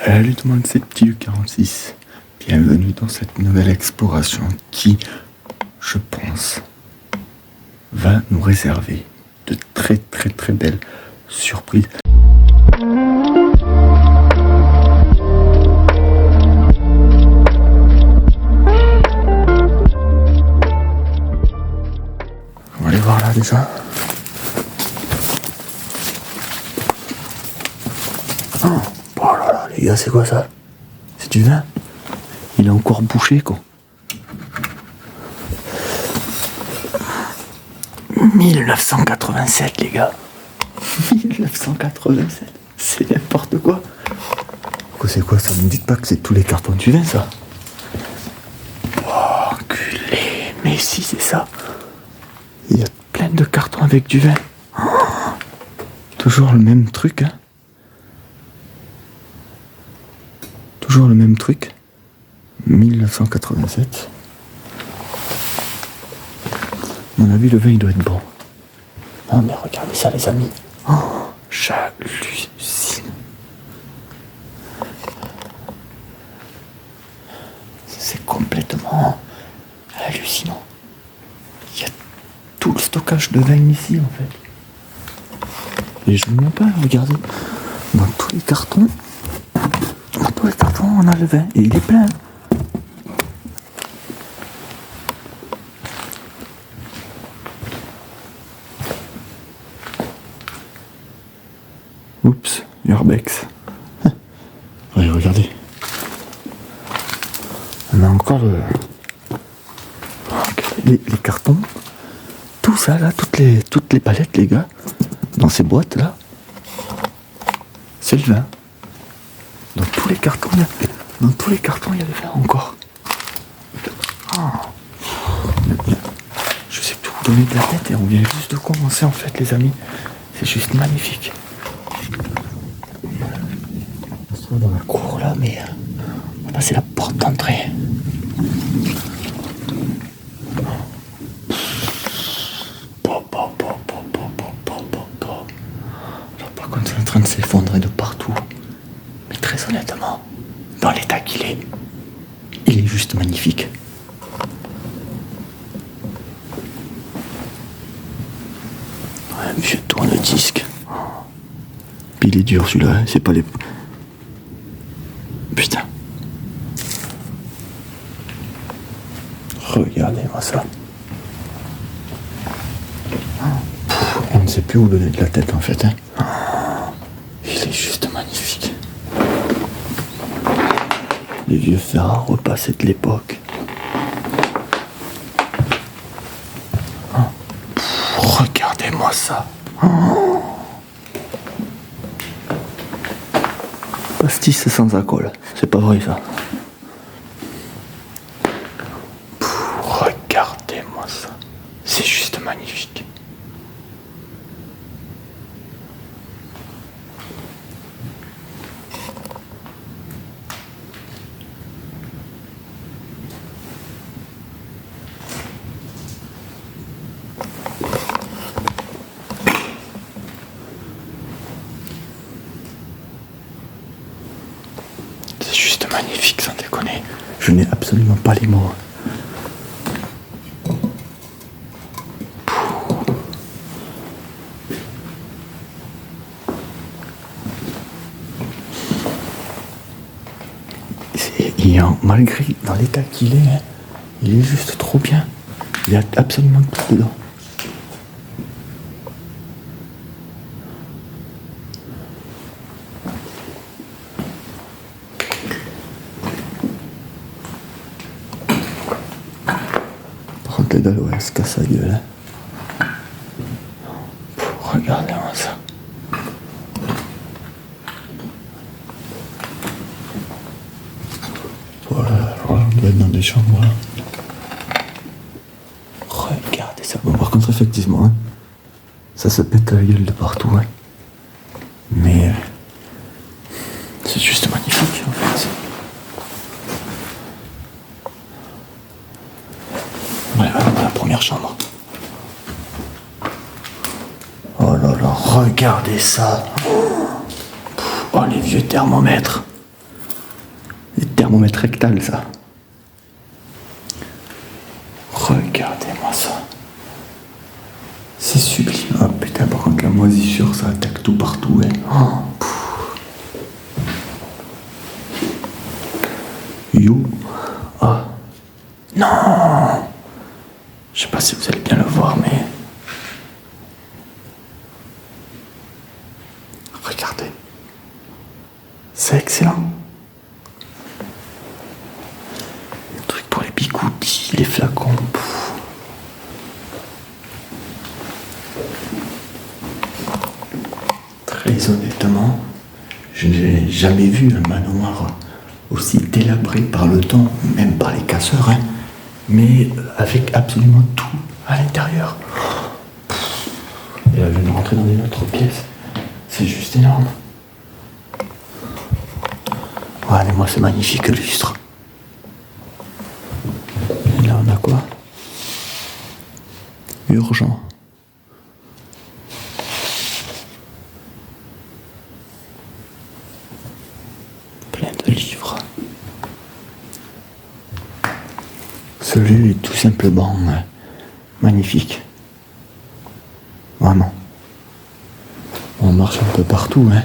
Salut tout le monde, c'est Petit U46. Bienvenue dans cette nouvelle exploration qui, je pense, va nous réserver de très très très belles surprises. On va aller voir là déjà. Oh là là, les gars, c'est quoi ça? C'est du vin? Il est encore bouché, quoi. 1987, les gars. 1987. C'est n'importe quoi. C'est quoi ça? Ne me dites pas que c'est tous les cartons du vin, ça. Oh, enculé. Mais si, c'est ça. Il y a plein de cartons avec du vin. Oh, toujours le même truc, hein. Toujours le même truc. 1987. À mon avis, le vin, il doit être bon. Ah, mais regardez ça, les amis. Oh, j'hallucine. C'est complètement hallucinant. Il y a tout le stockage de vin ici, en fait. Et je ne mens pas, regardez. Dans tous les cartons, on a le vin. Et il est plein. Oups, Urbex. Ouais, regardez. On a encore les cartons. Tout ça là, toutes les palettes, les gars. Dans ces boîtes là. C'est le vin. Dans tous les cartons, il y a le vin encore. Je sais plus vous donner de la tête et on vient juste de commencer en fait, les amis. C'est juste magnifique. On se trouve dans la cour là, mais on va passer la porte d'entrée. Alors, par contre, c'est en train de s'effondrer de partout. Mais très honnêtement, dans l'état qu'il est, il est juste magnifique. Un vieux tourne-disque. Puis il est dur celui-là, hein, c'est pas les... Putain. Regardez-moi ça. On ne sait plus où donner de la tête en fait. Hein. Il est juste magnifique. Les vieux fers à repasser de l'époque. Regardez-moi ça. Pastis sans alcool. C'est pas vrai ça. Regardez-moi ça. C'est juste magnifique. C'est juste magnifique, sans déconner. Je n'ai absolument pas les mots. Malgré dans l'état qu'il est, hein, il est juste trop bien. Il y a absolument tout dedans. Par contre, les dalles, ouais, se casse la gueule. Hein. Regardez-moi ça. Voilà, on doit être dans des chambres là. Regardez ça. Bon, par contre, effectivement, hein, ça se pète la gueule de partout. Hein. Mais c'est juste magnifique en fait. Voilà, la première chambre. Oh là là, regardez ça. Oh, les vieux thermomètres. thermomètre rectal, ça. Regardez-moi ça. C'est sublime. Oh putain, par contre, la moisissure, ça attaque tout partout. Hein. Oh, yo. Ah. Non. Je sais pas si vous allez bien le voir, mais... Regardez. C'est excellent. Le truc pour les bigoudis, les flacons. Très honnêtement, je n'ai jamais vu un manoir aussi délabré par le temps, même par les casseurs, hein, mais avec absolument tout à l'intérieur. Et là, je viens de rentrer dans une autre pièce. C'est juste énorme. Regardez-moi, c'est magnifique lustre. Et là, on a quoi? Urgent. Plein de livres. Ce lieu est tout simplement magnifique. Vraiment. On marche un peu partout, hein.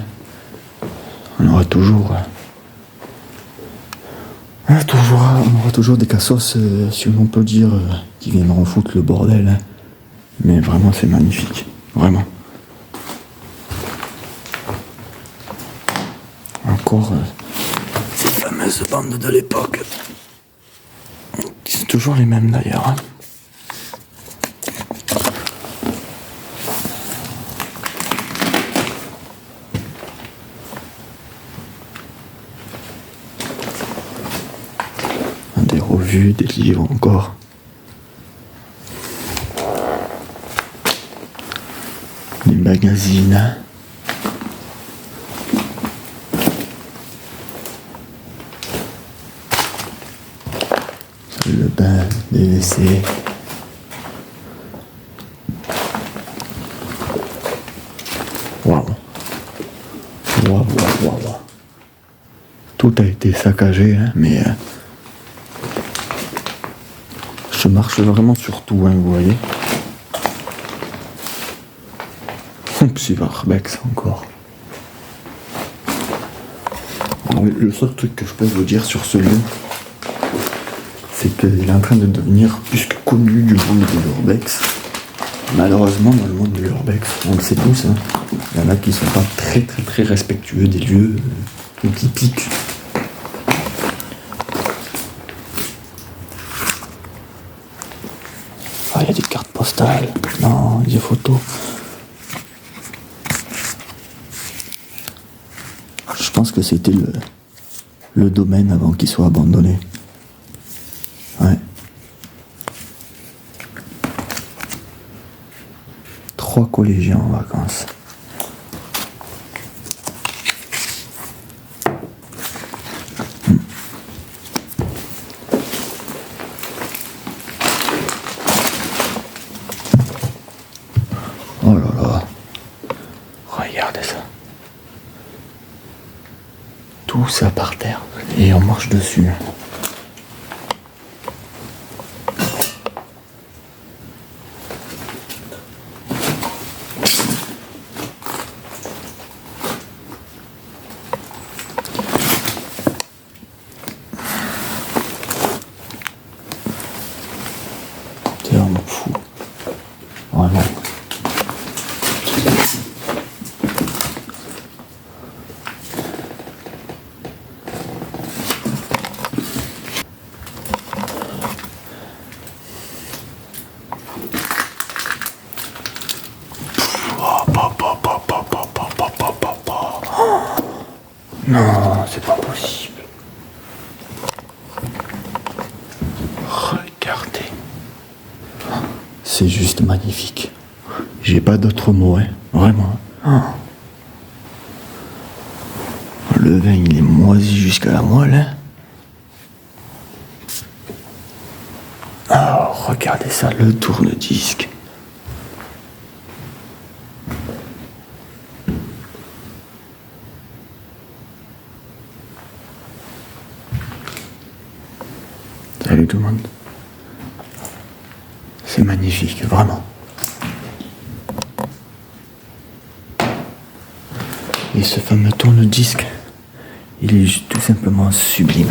On aura toujours... on aura toujours des cassos, si on peut le dire, qui viendront foutre le bordel. Hein. Mais vraiment, c'est magnifique. Vraiment. Encore ces fameuses bandes de l'époque. C'est toujours les mêmes d'ailleurs. Hein. Des revues, des livres encore. Des magazines. Le bain, des WC. Waouh. Waouh, waouh, waouh. Tout a été saccagé, hein, mais je marche vraiment sur tout, hein, vous voyez. Psy Varbex encore. Alors, le seul truc que je peux vous dire sur ce lieu, c'est qu'il est en train de devenir plus que connu du monde de l'urbex. Malheureusement, dans le monde de l'urbex, on le sait tous, hein, il y en a qui sont pas très très très respectueux des lieux ou qui piquent. Ah, il y a des cartes postales, non, des photos. Je pense que c'était le domaine avant qu'il soit abandonné. Ouais. 3 collégiens en vacances. Oh là là. Regardez ça. Tout ça par terre. Et on marche dessus. C'est vraiment fou. Vraiment. Non, c'est pas possible. Regardez. C'est juste magnifique. J'ai pas d'autres mots, hein. Vraiment. Le vin, il est moisi jusqu'à la moelle, hein. Oh, regardez ça, le tourne-disque. Salut tout le monde. C'est magnifique, vraiment. Et ce fameux tourne-disque, il est tout simplement sublime.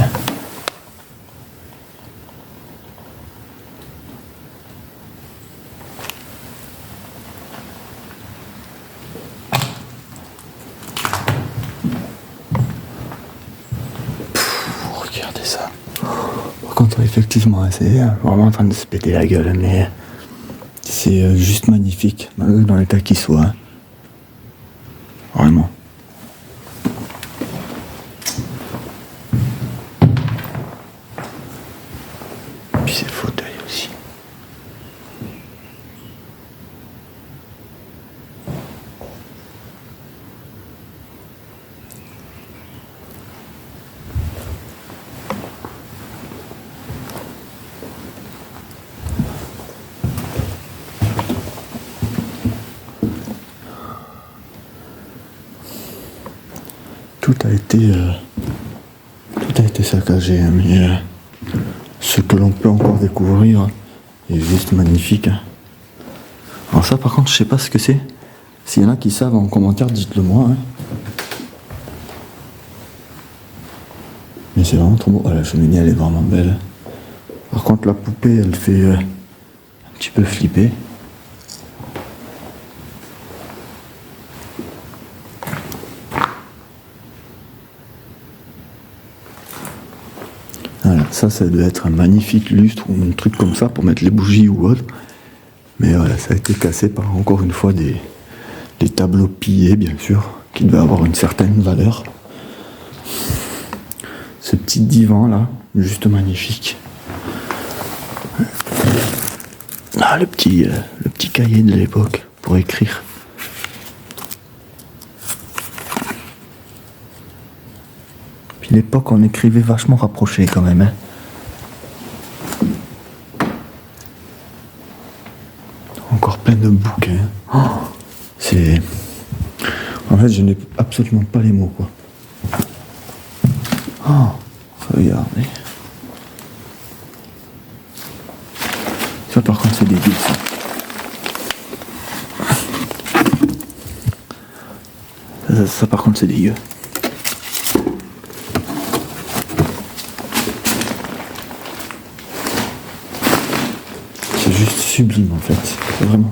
Regardez ça. Par contre, effectivement, c'est vraiment en train de se péter la gueule, mais c'est juste magnifique, malgré dans l'état qu'il soit. Hein. Vraiment. Puis ces fauteuils aussi. Tout a été saccagé, hein, mais ce que l'on peut encore découvrir est juste magnifique. Hein. Alors ça, par contre, je sais pas ce que c'est. S'il y en a qui savent en commentaire, dites-le moi. Hein. Mais c'est vraiment trop beau. Oh, la cheminée, elle est vraiment belle. Par contre, la poupée, elle fait un petit peu flipper. Voilà, ça doit être un magnifique lustre ou un truc comme ça pour mettre les bougies ou autre. Mais voilà, ça a été cassé par encore une fois des tableaux pillés, bien sûr, qui devaient avoir une certaine valeur. Ce petit divan là, juste magnifique. Ah, le petit cahier de l'époque pour écrire. Puis l'époque, on écrivait vachement rapproché quand même. Hein. Encore plein de bouquins. Oh, c'est... En fait, je n'ai absolument pas les mots, quoi. Oh, regardez. Ça, par contre, c'est dégueu, ça. Ça, par contre, c'est dégueu. C'est juste sublime, en fait. Vraiment.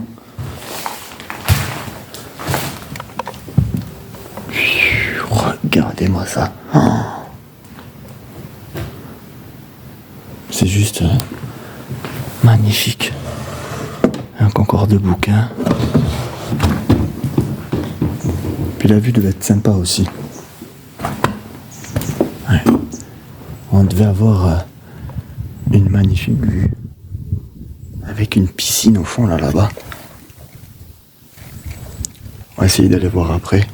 Regardez-moi ça. Oh. C'est juste magnifique. Un concours de bouquins. Puis la vue devait être sympa aussi. Ouais. On devait avoir une magnifique vue. Avec une piscine au fond là-bas. On va essayer d'aller voir après.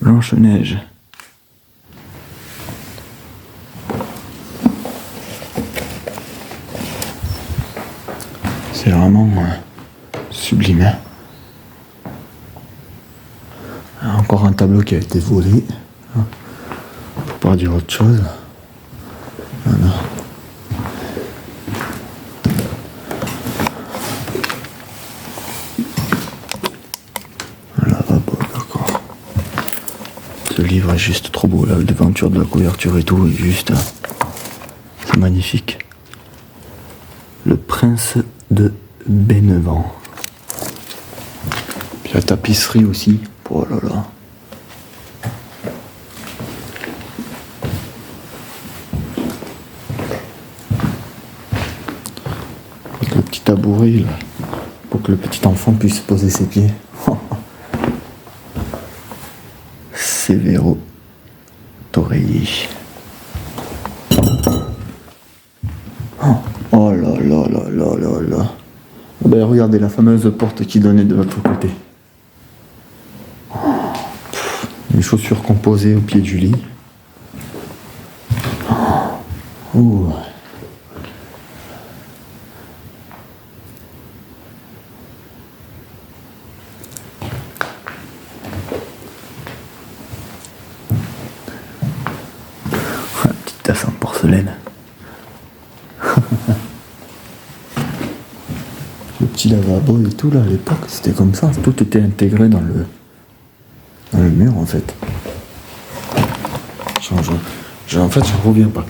Blanche-Neige. C'est vraiment sublime. Hein. Encore un tableau qui a été volé. Hein, pour pas dire autre chose. Voilà. Voilà, d'accord. Ce livre est juste trop beau, la devanture de la couverture et tout, est juste... c'est magnifique. Le prince de Bénévent. Puis la tapisserie aussi. Oh là là. Avec le petit tabouret là, pour que le petit enfant puisse poser ses pieds. Severo Torelli. Oh là là là là là là. Ben, regardez la fameuse porte qui donnait de l'autre côté. Les chaussures composées au pied du lit. Ouh. porcelaine. Le petit lavabo et tout là à l'époque, c'était comme ça, tout était intégré dans le mur en fait. En fait, je reviens pas.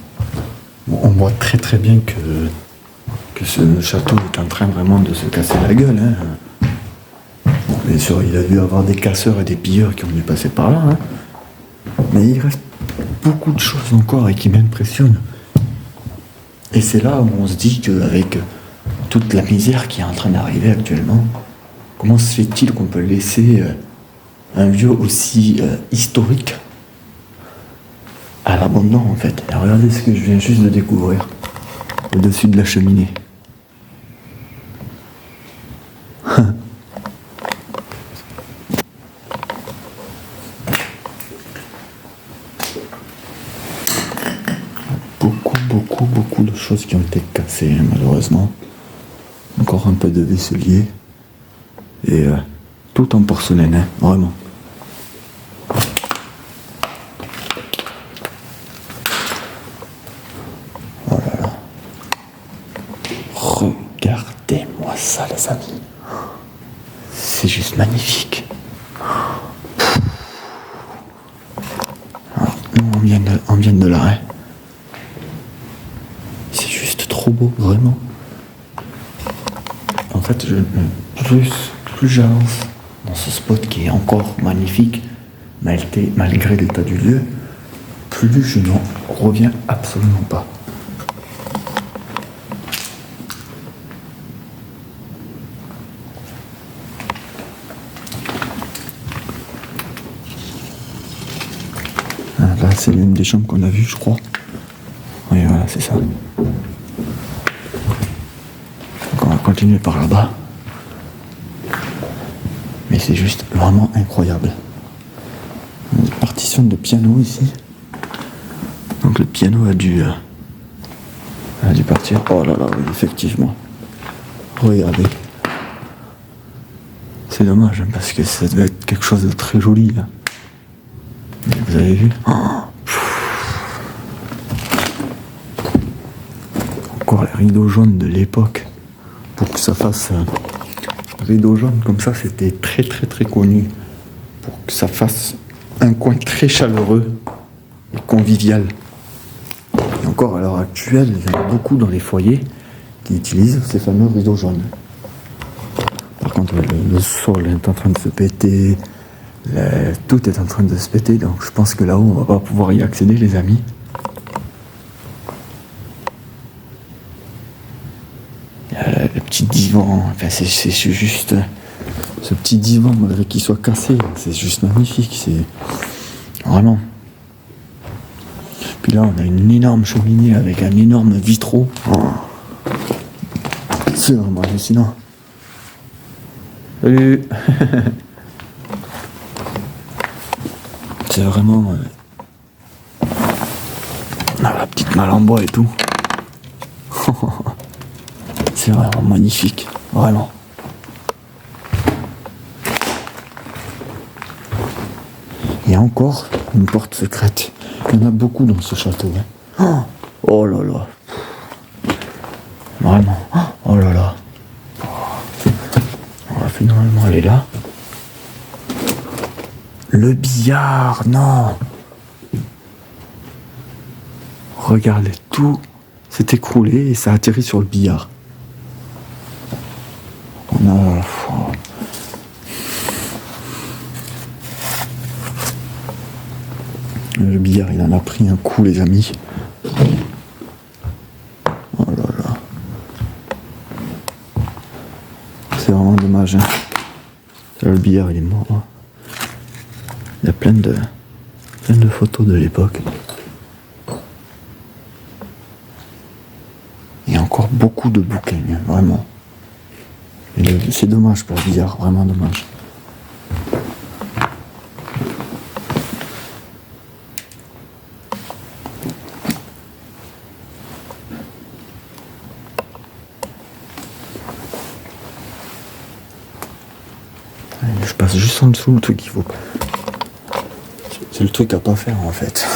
Bon, on voit très très bien que ce château est en train vraiment de se casser la gueule. Hein. Bon, bien sûr, il a dû avoir des casseurs et des pilleurs qui ont dû passer par là. Hein. Mais il reste beaucoup de choses encore et qui m'impressionnent. Et c'est là où on se dit qu'avec toute la misère qui est en train d'arriver actuellement, comment se fait-il qu'on peut laisser un lieu aussi historique à l'abandon en fait? Et regardez ce que je viens juste de découvrir au-dessus de la cheminée. Beaucoup de choses qui ont été cassées hein, malheureusement. Encore un peu de vaisselier et tout en porcelaine, hein, vraiment. Oh là là. Regardez-moi ça les amis. C'est juste magnifique. Alors, nous on vient de là. Hein. C'est juste trop beau, vraiment. En fait, plus j'avance dans ce spot qui est encore magnifique, malgré l'état du lieu, plus je n'en reviens absolument pas. Ah, là, c'est l'une des chambres qu'on a vues, je crois. Oui, voilà, c'est ça. Donc on va continuer par là-bas. Mais c'est juste vraiment incroyable. Une partition de piano ici. Donc le piano a dû partir. Oh là là, oui, effectivement. Regardez. C'est dommage, hein, parce que ça devait être quelque chose de très joli. Là. Vous avez vu Encore les rideaux jaunes de l'époque. Pour que ça fasse... rideau jaune comme ça, c'était très très très connu pour que ça fasse un coin très chaleureux et convivial. Et encore à l'heure actuelle, il y en a beaucoup dans les foyers qui utilisent ces fameux rideaux jaunes. Par contre, le sol est en train de se péter, tout est en train de se péter, donc je pense que là-haut, on va pas pouvoir y accéder, les amis. Le petit divan, enfin c'est juste... Ce petit divan, malgré qu'il soit cassé, c'est juste magnifique, c'est... Vraiment. Puis là, on a une énorme cheminée avec un énorme vitraux. Oh. C'est vraiment hallucinant. Salut. C'est vraiment... la petite malle en bois et tout. C'est vraiment magnifique, vraiment. Il y a encore une porte secrète. Il y en a beaucoup dans ce château. Hein. Oh là là. Vraiment. Oh là là. On va finalement aller là. Le billard, non. Regardez, tout s'est écroulé et ça a atterri sur le billard. On a... Le billard, il en a pris un coup, les amis. Oh là là. C'est vraiment dommage. Hein. Là, le billard, il est mort. Hein. Il y a plein de photos de l'époque. Il y a encore beaucoup de bouquins, hein, vraiment. C'est dommage pour le billard, vraiment dommage. Je passe juste en dessous le truc qu'il faut. C'est le truc à pas faire en fait.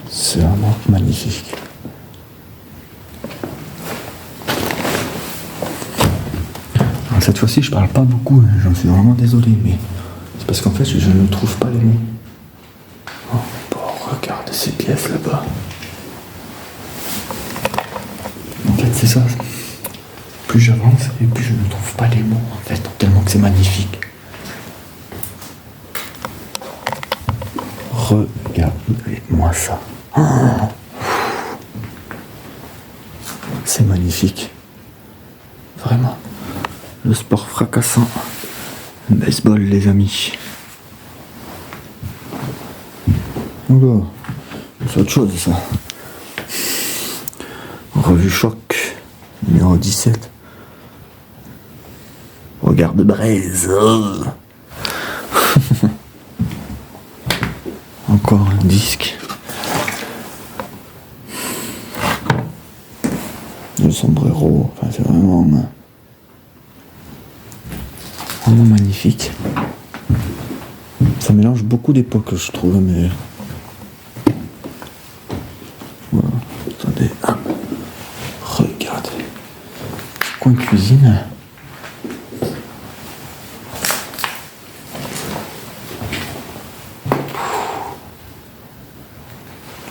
C'est vraiment magnifique. Alors cette fois-ci, je parle pas beaucoup, hein, j'en suis vraiment désolé, mais c'est parce qu'en fait, je ne trouve pas les mots. Oh, bon, regarde ces pièces là-bas. En fait, c'est ça. Plus j'avance et plus je ne trouve pas les mots, en fait, tellement que c'est magnifique. Regardez-moi ça. Oh, c'est magnifique. Vraiment. Le sport fracassant. Baseball, les amis. Oula, c'est autre chose, ça. Revue Choc, numéro 17. Regarde Braise. Encore un disque. Le sombrero, enfin c'est vraiment magnifique. Ça mélange beaucoup d'époques, je trouve, mais voilà. Attendez, regardez, coin cuisine.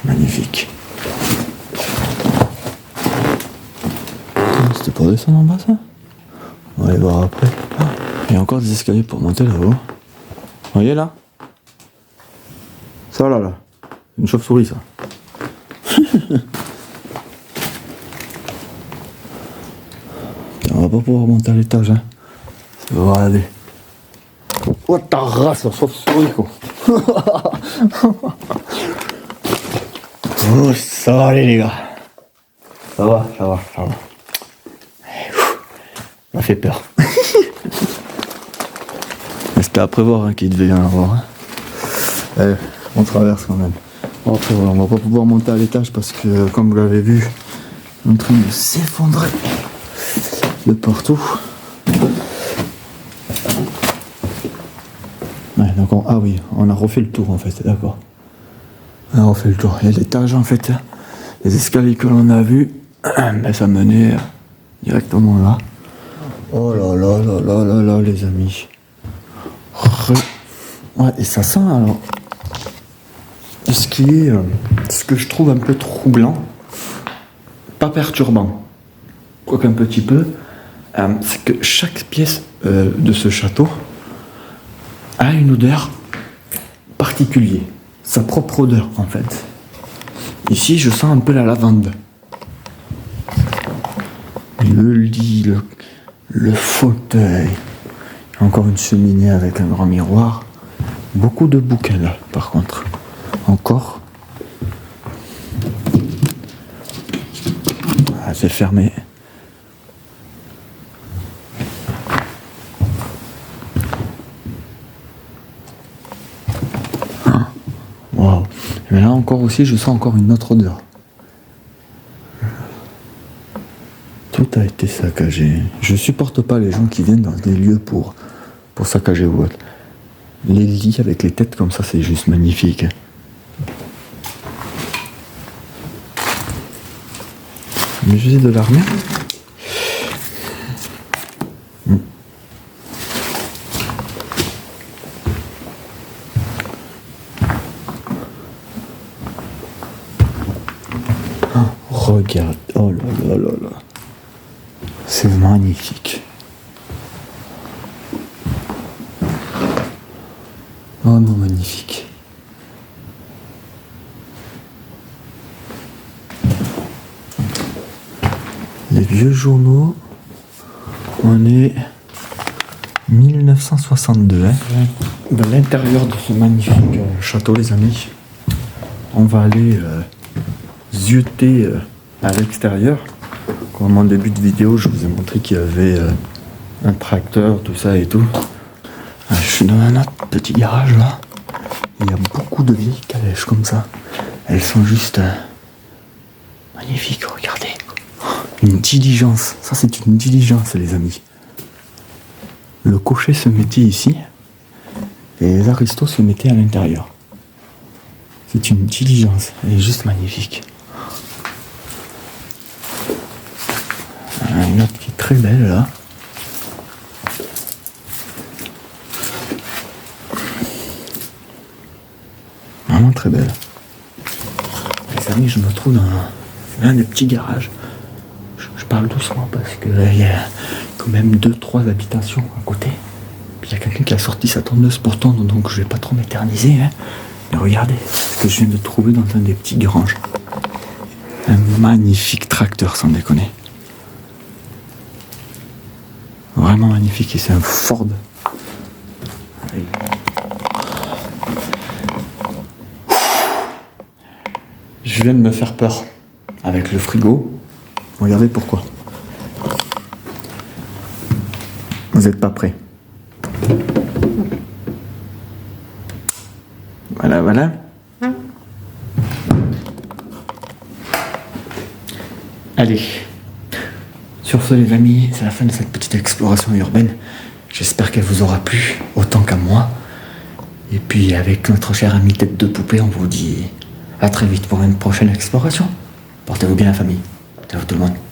Magnifique. C'était pour descendre en bas, ça? On va aller voir après. Il y a encore des escaliers pour monter là-haut. Vous voyez là? Ça là. Une chauve-souris, ça. On va pas pouvoir monter à l'étage, hein. Ça va aller. Oh ta race, la chauve-souris, quoi. Oh, ça va aller, les gars. Ça va. Ça m'a fait peur. Mais c'était à prévoir, hein, qu'il devait y en avoir. Hein. Allez, on traverse quand même. Bon, après, voilà, on va pas pouvoir monter à l'étage parce que, comme vous l'avez vu, on est en train de s'effondrer de partout. Ouais, donc ah oui, on a refait le tour en fait, d'accord. On a refait le tour. Il y a l'étage en fait. Les escaliers que l'on a vus, ben, ça menait directement là. Oh là là, les amis. Ouais, et ça sent alors. Ce que je trouve un peu troublant, pas perturbant, quoique un petit peu, c'est que chaque pièce de ce château a une odeur particulière, sa propre odeur en fait. Ici, je sens un peu la lavande. Le lit, le fauteuil. Encore une cheminée avec un grand miroir. Beaucoup de bouquins là, par contre. Encore. Ah, c'est fermé. Waouh. Mais là encore aussi, je sens encore une autre odeur. Tout a été saccagé. Je supporte pas les gens qui viennent dans des lieux pour saccager ou autre. Les lits avec les têtes comme ça, c'est juste magnifique. Musée de l'armée. Regarde, oh là là. C'est magnifique. Vraiment magnifique. Les vieux journaux, on est 1962. Hein. Dans l'intérieur de ce magnifique château, les amis, on va aller zioter à l'extérieur. Comme en début de vidéo, je vous ai montré qu'il y avait un tracteur, tout ça et tout. Je suis dans un autre petit garage là. Il y a beaucoup de vieilles calèches comme ça. Elles sont juste magnifiques, regardez. Une diligence, ça c'est une diligence les amis. Le cocher se mettait ici et les aristos se mettaient à l'intérieur. C'est une diligence, elle est juste magnifique. Une autre qui est très belle là. Vraiment très belle. Les amis, je me trouve dans un des petits garages. Je parle doucement parce qu'il y a quand même 2-3 habitations à côté. Puis il y a quelqu'un qui a sorti sa tondeuse pour tondre, donc je vais pas trop m'éterniser. Hein. Mais regardez ce que je viens de trouver dans un des petits garages. Un magnifique tracteur, sans déconner. Vraiment magnifique, et c'est un Ford. Je viens de me faire peur avec le frigo. Regardez pourquoi. Vous n'êtes pas prêts. Voilà, voilà. Allez. Sur ce les amis, c'est la fin de cette petite exploration urbaine. J'espère qu'elle vous aura plu autant qu'à moi. Et puis avec notre cher ami Tête de Poupée, on vous dit à très vite pour une prochaine exploration. Portez-vous bien la famille. Ciao tout le monde.